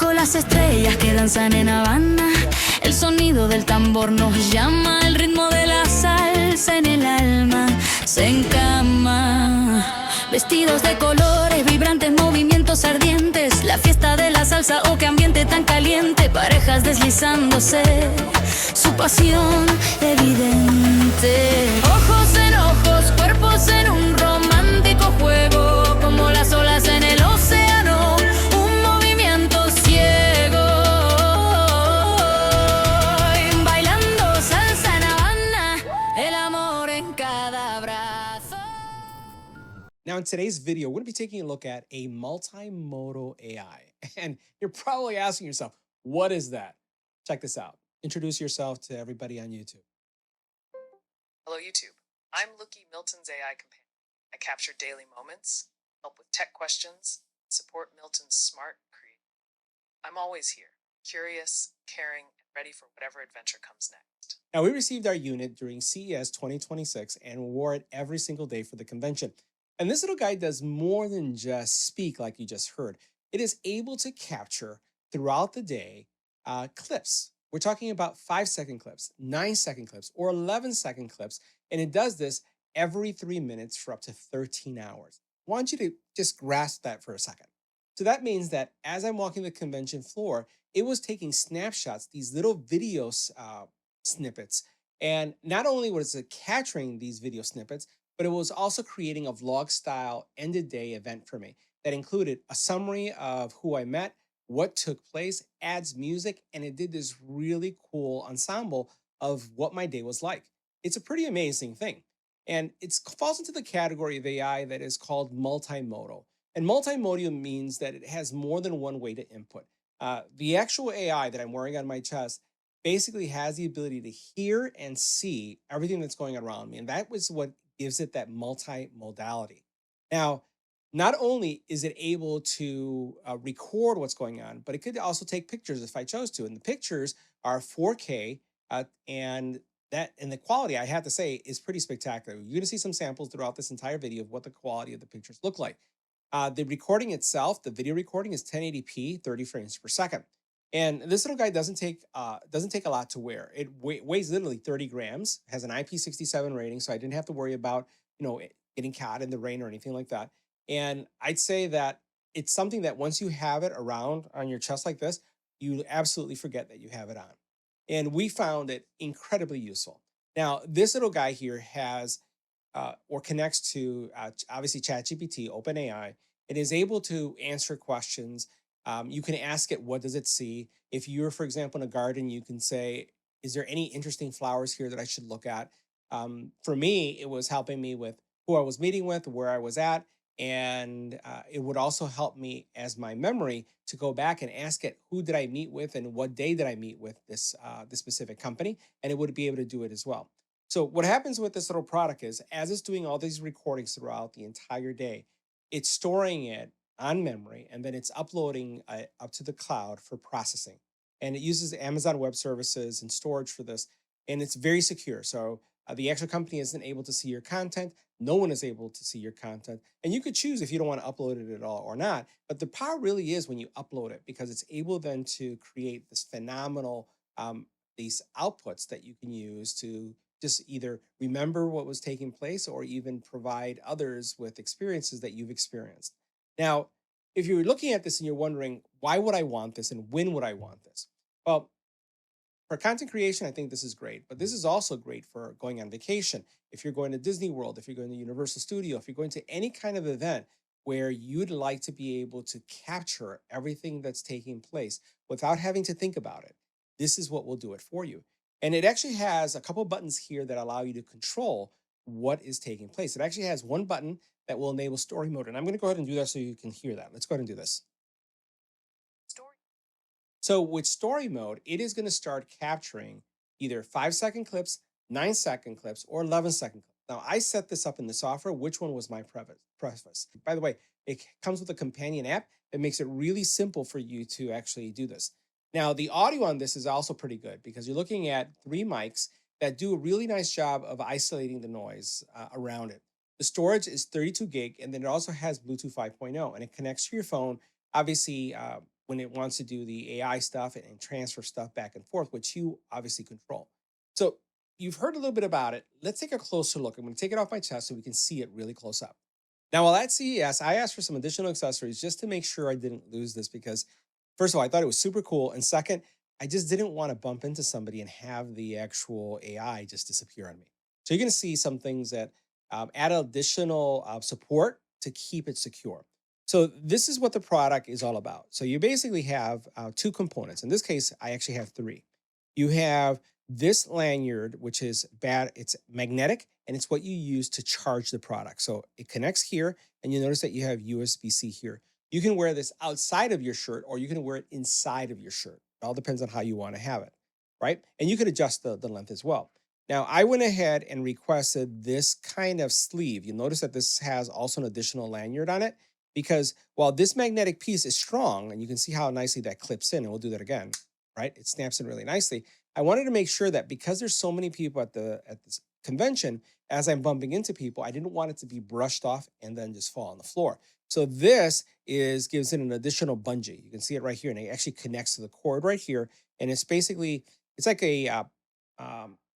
bajo las estrellas que danzan en Habana. El sonido del tambor nos llama, el ritmo de la salsa en el alma se encama. Vestidos de colores, vibrantes movimientos ardientes, la fiesta de la salsa, oh qué ambiente tan caliente, parejas deslizándose, su pasión evidente. Ojos en ojos, cuerpos en un romántico juego, como las olas en el océano, un movimiento ciego. Bailando salsa en Habana, el amor en cada abrazo. Now, in today's video, we're going to be taking a look at a multimodal AI. And you're probably asking yourself, what is that? Check this out. Introduce yourself to everybody on YouTube. Hello, YouTube. I'm Looki, Milton's AI companion. I capture daily moments, help with tech questions, support Milton's smart creative. I'm always here, curious, caring, and ready for whatever adventure comes next. Now, we received our unit during CES 2026 and wore it every single day for the convention. And this little guy does more than just speak like you just heard. It is able to capture throughout the day clips. We're talking about 5-second clips, 9-second clips, or 11-second clips. And it does this every 3 minutes for up to 13 hours. I want you to just grasp that for a second. So that means that as I'm walking the convention floor, it was taking snapshots, these little video snippets. And not only was it capturing these video snippets, but it was also creating a vlog-style end-of-day event for me that included a summary of who I met, what took place, adds music, and it did this really cool ensemble of what my day was like. It's a pretty amazing thing. And it falls into the category of AI that is called multimodal. And multimodal means that it has more than one way to input. The actual AI that I'm wearing on my chest basically has the ability to hear and see everything that's going on around me. And that was what gives it that multimodality. Now, not only is it able to record what's going on, but it could also take pictures if I chose to. And the pictures are 4K, and the quality, I have to say, is pretty spectacular. You're going to see some samples throughout this entire video of what the quality of the pictures look like. The recording itself, the video recording, is 1080p, 30 frames per second. And this little guy doesn't take a lot to wear. It weighs literally 30 grams, has an IP67 rating, so I didn't have to worry about, getting caught in the rain or anything like that. And I'd say that it's something that once you have it around on your chest like this, you absolutely forget that you have it on. And we found it incredibly useful. Now, this little guy here has or connects to obviously ChatGPT, OpenAI. It is able to answer questions. You can ask it, what does it see? If you're, for example, in a garden, you can say, is there any interesting flowers here that I should look at? For me, it was helping me with who I was meeting with, where I was at, and it would also help me as my memory to go back and ask it, who did I meet with and what day did I meet with this specific company? And it would be able to do it as well. So what happens with this little product is, as it's doing all these recordings throughout the entire day, it's storing it on memory, and then it's uploading up to the cloud for processing. And it uses Amazon Web Services and storage for this, and it's very secure. So the actual company isn't able to see your content. No one is able to see your content. And you could choose if you don't want to upload it at all or not. But the power really is when you upload it, because it's able then to create this phenomenal, these outputs that you can use to just either remember what was taking place or even provide others with experiences that you've experienced. Now, if you're looking at this and you're wondering, why would I want this and when would I want this? Well, for content creation, I think this is great, but this is also great for going on vacation. If you're going to Disney World, if you're going to Universal Studio, if you're going to any kind of event where you'd like to be able to capture everything that's taking place without having to think about it, this is what will do it for you. And it actually has a couple buttons here that allow you to control what is taking place. It actually has one button that will enable story mode. And I'm going to go ahead and do that so you can hear that. Let's go ahead and do this. Story. So with story mode, it is going to start capturing either 5-second clips, 9-second clips, or 11-second clips. Now, I set this up in the software. Which one was my preface? By the way, it comes with a companion app that makes it really simple for you to actually do this. Now, the audio on this is also pretty good because you're looking at 3 mics that do a really nice job of isolating the noise around it. The storage is 32 gig, and then it also has Bluetooth 5.0, and it connects to your phone. Obviously, when it wants to do the AI stuff and transfer stuff back and forth, which you obviously control. So you've heard a little bit about it. Let's take a closer look. I'm going to take it off my chest so we can see it really close up. Now, while at CES, I asked for some additional accessories just to make sure I didn't lose this because, first of all, I thought it was super cool. And second, I just didn't want to bump into somebody and have the actual AI just disappear on me. So you're going to see some things that add additional support to keep it secure. So this is what the product is all about. So you basically have two components. In this case, I actually have three. You have this lanyard, which is it's magnetic, and it's what you use to charge the product. So it connects here, and you notice that you have USB-C here. You can wear this outside of your shirt, or you can wear it inside of your shirt. It all depends on how you want to have it, right? And you could adjust the length as well. Now, I went ahead and requested this kind of sleeve. You'll notice that this has also an additional lanyard on it because while this magnetic piece is strong, and you can see how nicely that clips in, and we'll do that again, right? It snaps in really nicely. I wanted to make sure that because there's so many people at this convention, as I'm bumping into people, I didn't want it to be brushed off and then just fall on the floor. So this gives it an additional bungee. You can see it right here, and it actually connects to the cord right here. And it's basically, it's like a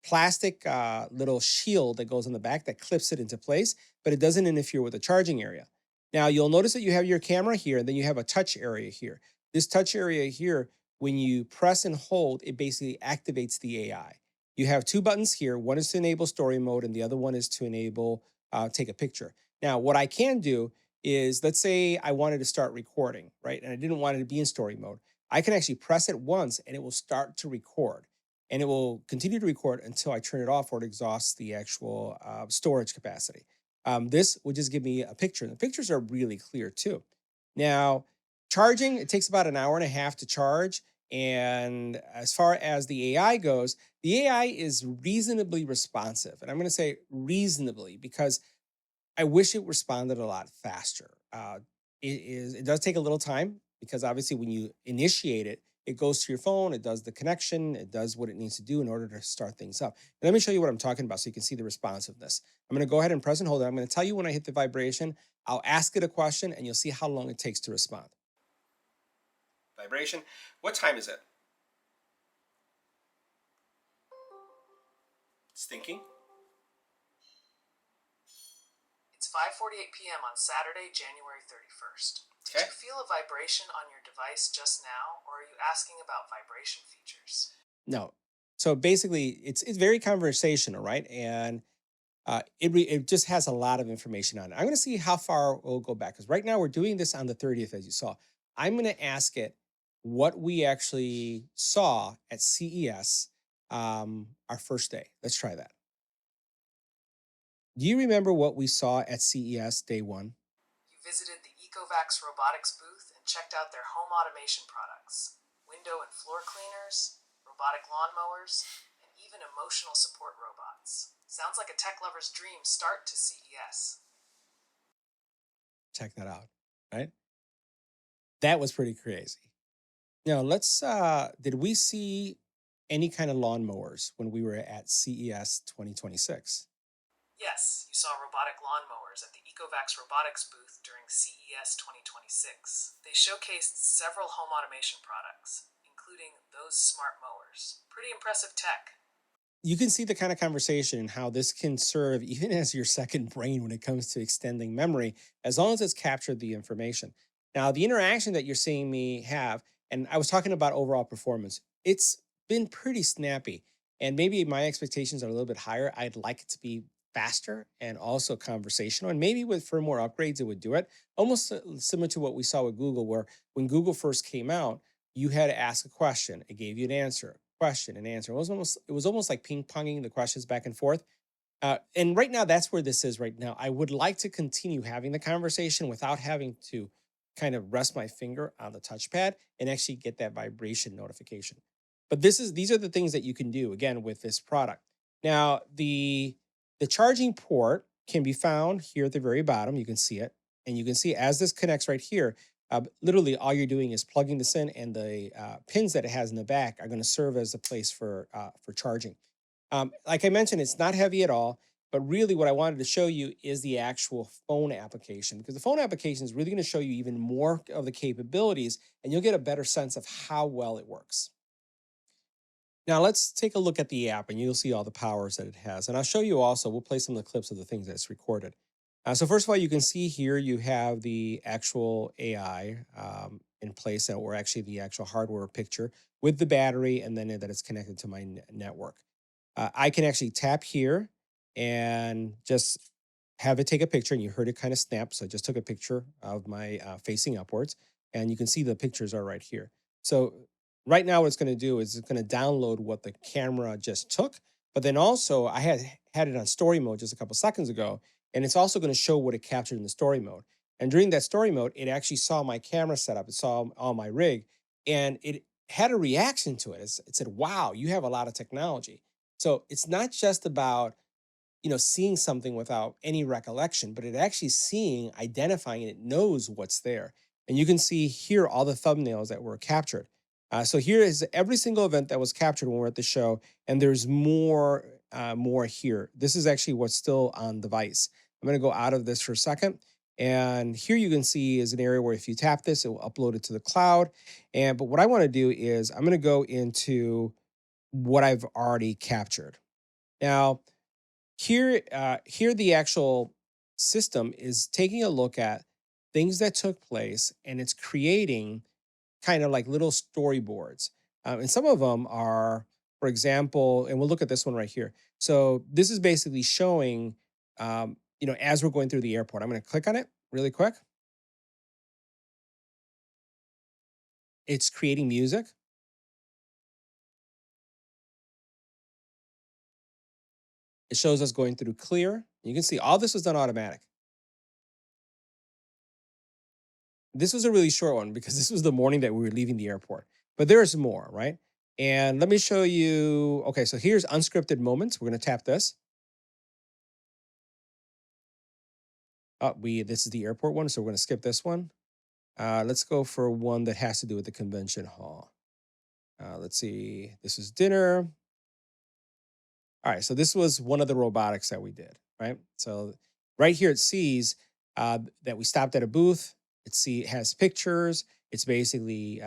plastic little shield that goes on the back that clips it into place, but it doesn't interfere with the charging area. Now you'll notice that you have your camera here, and then you have a touch area here. This touch area here, when you press and hold, it basically activates the AI. You have two buttons here. One is to enable story mode, and the other one is to enable take a picture. Now, what I can do is, let's say I wanted to start recording, right? And I didn't want it to be in story mode. I can actually press it once, and it will start to record. And it will continue to record until I turn it off or it exhausts the actual storage capacity. This will just give me a picture. And the pictures are really clear too. Now, charging, it takes about an hour and a half to charge. And as far as the AI goes, the AI is reasonably responsive. And I'm going to say reasonably because I wish it responded a lot faster. It does take a little time because obviously when you initiate it, it goes to your phone, it does the connection, it does what it needs to do in order to start things up. And let me show you what I'm talking about so you can see the responsiveness. I'm going to go ahead and press and hold it. I'm going to tell you when I hit the vibration. I'll ask it a question and you'll see how long it takes to respond. Vibration. What time is it? It's thinking. It's 5:48 p.m. on Saturday, January 31st. Did you feel a vibration on your device just now, or are you asking about vibration features? No. So basically, it's very conversational, right? And it just has a lot of information on it. I'm going to see how far we'll go back because right now we're doing this on the 30th, as you saw. I'm going to ask it what we actually saw at CES our first day. Let's try that. Do you remember what we saw at CES day one? You visited the EcoVax robotics booth and checked out their home automation products, window and floor cleaners, robotic lawnmowers, and even emotional support robots. Sounds like a tech lover's dream start to CES. Check that out, right? That was pretty crazy. Now let's, did we see any kind of lawnmowers when we were at CES 2026? Yes, you saw robotic lawnmowers at the EcoVax robotics booth during CES 2026. They showcased several home automation products, including those smart mowers. Pretty impressive tech. You can see the kind of conversation and how this can serve even as your second brain when it comes to extending memory, as long as it's captured the information. Now, the interaction that you're seeing me have, and I was talking about overall performance, it's been pretty snappy. And maybe my expectations are a little bit higher. I'd like it to be faster and also conversational. And maybe with firmware upgrades, it would do it. Almost similar to what we saw with Google, where when Google first came out, you had to ask a question. It gave you an answer, question and answer. It was almost like ping-ponging the questions back and forth. And right now, that's where this is right now. I would like to continue having the conversation without having to kind of rest my finger on the touchpad and actually get that vibration notification. But these are the things that you can do, again, with this product. Now, the charging port can be found here at the very bottom. You can see it. And you can see as this connects right here, literally all you're doing is plugging this in, and the pins that it has in the back are going to serve as a place for charging. Like I mentioned, it's not heavy at all. But really what I wanted to show you is the actual phone application, because the phone application is really going to show you even more of the capabilities, and you'll get a better sense of how well it works. Now let's take a look at the app and you'll see all the powers that it has. And I'll show you also, we'll play some of the clips of the things that's recorded. So first of all, you can see here you have the actual AI in place, or actually the actual hardware picture with the battery, and then that it's connected to my network. I can actually tap here and just have it take a picture, and you heard it kind of snap. So I just took a picture of my facing upwards, and you can see the pictures are right here. So right now what it's going to do is it's going to download what the camera just took, but then also I had it on story mode just a couple seconds ago, and it's also going to show what it captured in the story mode. And during that story mode, it actually saw my camera setup, it saw all my rig, and it had a reaction to it. It said, wow, you have a lot of technology. So it's not just about, seeing something without any recollection, but it actually seeing, identifying, and it knows what's there. And you can see here all the thumbnails that were captured. So here is every single event that was captured when we're at the show, and there's more here. This is actually what's still on device. I'm going to go out of this for a second. And here you can see is an area where if you tap this, it will upload it to the cloud. But what I want to do is I'm going to go into what I've already captured. Now, here the actual system is taking a look at things that took place, and it's creating kind of like little storyboards. And some of them are, for example, and we'll look at this one right here. So this is basically showing, as we're going through the airport. I'm going to click on it really quick. It's creating music. It shows us going through clear. You can see all this was done automatic. This was a really short one because this was the morning that we were leaving the airport, but there's more, right? And let me show you. Okay, so here's unscripted moments. We're going to tap this. This is the airport one, so we're going to skip this one. Let's go for one that has to do with the convention hall. Let's see. This is dinner. All right, so this was one of the robotics that we did, right? So right here it sees that we stopped at a booth. It has pictures. It's basically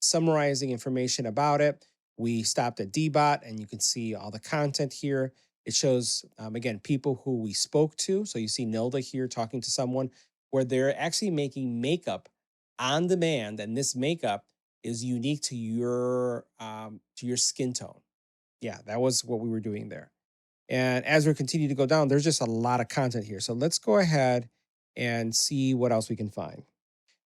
summarizing information about it. We stopped at DBOT, and you can see all the content here. It shows, again, people who we spoke to. So you see Nilda here talking to someone where they're actually making makeup on demand, and this makeup is unique to your skin tone. Yeah, that was what we were doing there. And as we continue to go down, there's just a lot of content here. So let's go ahead and see what else we can find.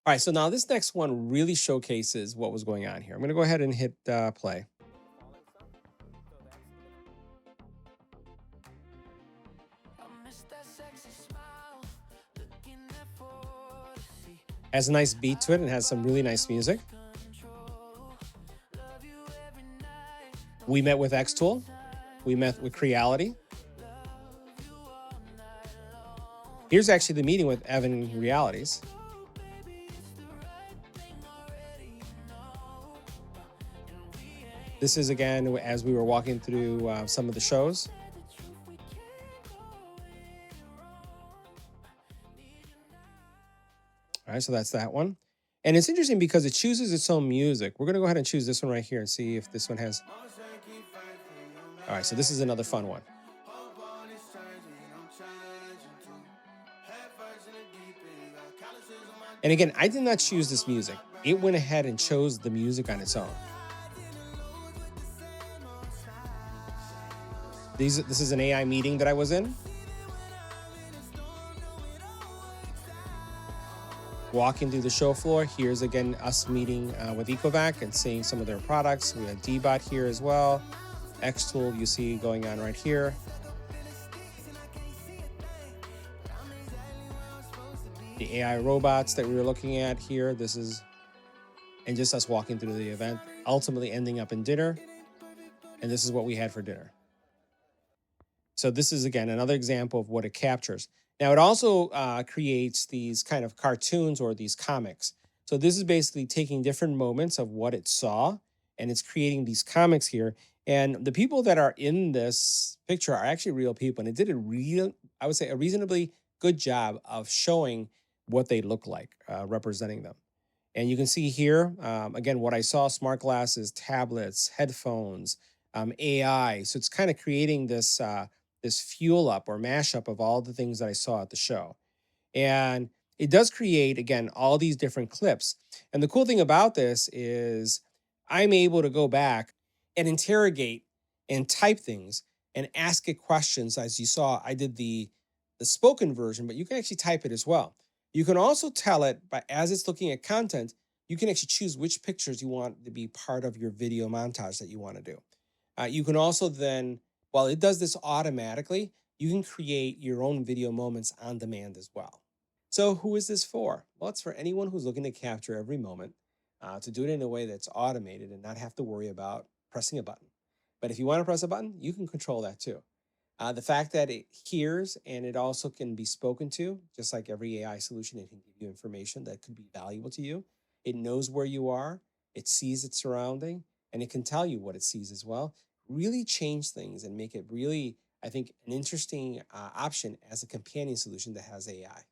All right, so now this next one really showcases what was going on here. I'm going to go ahead and hit play. Has a nice beat to it and has some really nice music. We met with X-Tool. We met with Creality. Here's actually the meeting with Evan Realities. This is, again, as we were walking through some of the shows. All right, so that's that one. And it's interesting because it chooses its own music. We're going to go ahead and choose this one right here and see if this one has... All right, so this is another fun one. And again, I did not choose this music. It went ahead and chose the music on its own. This is an AI meeting that I was in. Walking through the show floor. Here's again us meeting with Ecovac and seeing some of their products. We have DBOT here as well. X-Tool you see going on right here. The AI robots that we were looking at here. This is, and just us walking through the event, ultimately ending up in dinner. And this is what we had for dinner. So this is, again, another example of what it captures. Now, it also creates these kind of cartoons or these comics. So this is basically taking different moments of what it saw, and it's creating these comics here. And the people that are in this picture are actually real people. And it did a real, I would say, a reasonably good job of showing what they look like, representing them. And you can see here, again, what I saw: smart glasses, tablets, headphones, AI. So it's kind of creating this fuel up or mashup of all the things that I saw at the show. And it does create, again, all these different clips. And the cool thing about this is I'm able to go back and interrogate and type things and ask it questions. As you saw, I did the spoken version, but you can actually type it as well. You can also tell it, by as it's looking at content, you can actually choose which pictures you want to be part of your video montage that you want to do. You can also then, while it does this automatically, you can create your own video moments on demand as well. So, who is this for? Well, it's for anyone who's looking to capture every moment, to do it in a way that's automated and not have to worry about pressing a button. But if you want to press a button, you can control that too. The fact that it hears and it also can be spoken to, just like every AI solution, it can give you information that could be valuable to you. It knows where you are, it sees its surrounding, and it can tell you what it sees as well. Really change things and make it really, I think, an interesting option as a companion solution that has AI.